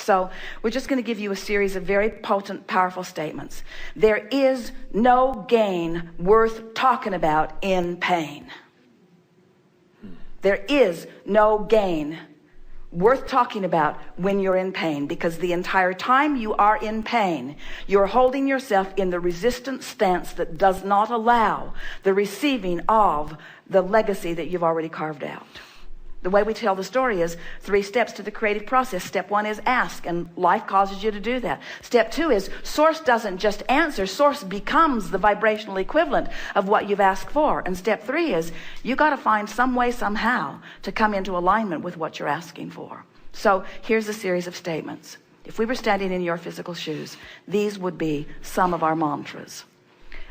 So we're just going to give you a series of very potent, powerful statements. There is no gain worth talking about in pain. There is no gain worth talking about when you're in pain, because the entire time you are in pain, you're holding yourself in the resistant stance that does not allow the receiving of the legacy that you've already carved out. The way we tell the story is 3 steps to the creative process. Step 1 is ask, and life causes you to do that. Step 2 is source doesn't just answer, source becomes the vibrational equivalent of what you've asked for. And step 3 is you got to find some way somehow to come into alignment with what you're asking for. So here's a series of statements. If we were standing in your physical shoes, these would be some of our mantras.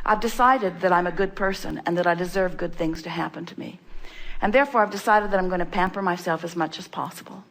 I've decided that I'm a good person and that I deserve good things to happen to me. And therefore, I've decided that I'm going to pamper myself as much as possible.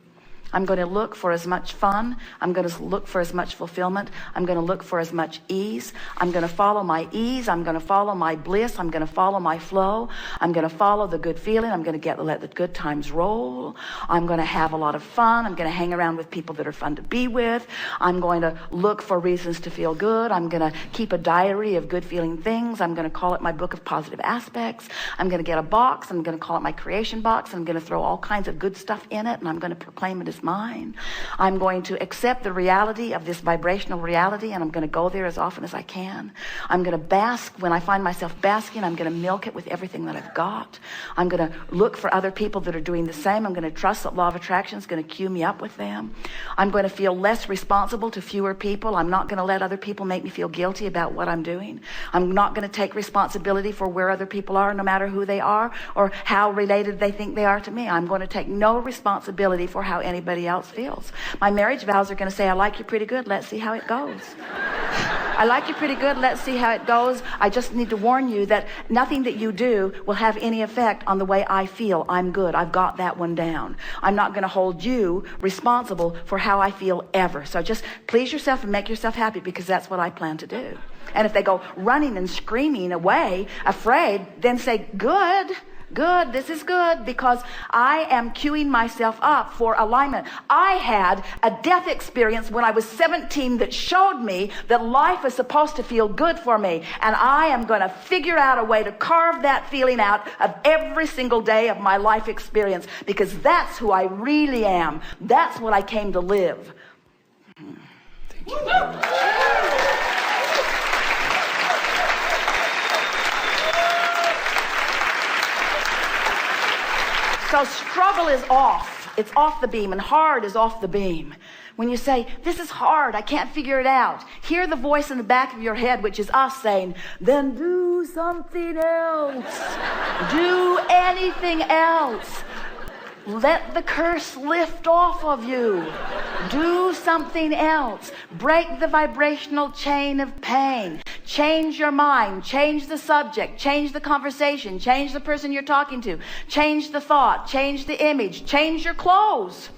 I'm going to look for as much fun. I'm going to look for as much fulfillment. I'm going to look for as much ease. I'm going to follow my ease. I'm going to follow my bliss. I'm going to follow my flow. I'm going to follow the good feeling. I'm going to let the good times roll. I'm going to have a lot of fun. I'm going to hang around with people that are fun to be with. I'm going to look for reasons to feel good. I'm going to keep a diary of good feeling things. I'm going to call it my book of positive aspects. I'm going to get a box. I'm going to call it my creation box. I'm going to throw all kinds of good stuff in it, and I'm going to proclaim it as mine. I'm going to accept the reality of this vibrational reality, and I'm going to go there as often as I can. I'm going to bask. When I find myself basking, I'm going to milk it with everything that I've got. I'm going to look for other people that are doing the same. I'm going to trust that law of attraction is going to cue me up with them. I'm going to feel less responsible to fewer people. I'm not going to let other people make me feel guilty about what I'm doing. I'm not going to take responsibility for where other people are, no matter who they are or how related they think they are to me. I'm going to take no responsibility for how anybody else feels. My marriage vows are going to say, I like you pretty good. Let's see how it goes. I like you pretty good. Let's see how it goes. I just need to warn you that nothing that you do will have any effect on the way I feel. I'm good. I've got that one down. I'm not going to hold you responsible for how I feel ever. So just please yourself and make yourself happy, because that's what I plan to do. And if they go running and screaming away, afraid, then say, good. Good, this is good, because I am queuing myself up for alignment. I had a death experience when I was 17 that showed me that life is supposed to feel good for me. And I am going to figure out a way to carve that feeling out of every single day of my life experience, because that's who I really am. That's what I came to live. Thank you very much. So struggle is off. It's off the beam, and hard is off the beam. When you say, this is hard, I can't figure it out, hear the voice in the back of your head, which is us, saying, then do something else. Do anything else. Let the curse lift off of you. Do something else. Break the vibrational chain of pain. Change your mind. Change the subject. Change the conversation. Change the person you're talking to. Change the thought. Change the image. Change your clothes.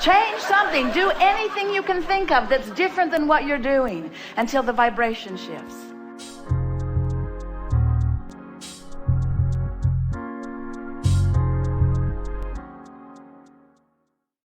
Change something. Do anything you can think of that's different than what you're doing until the vibration shifts.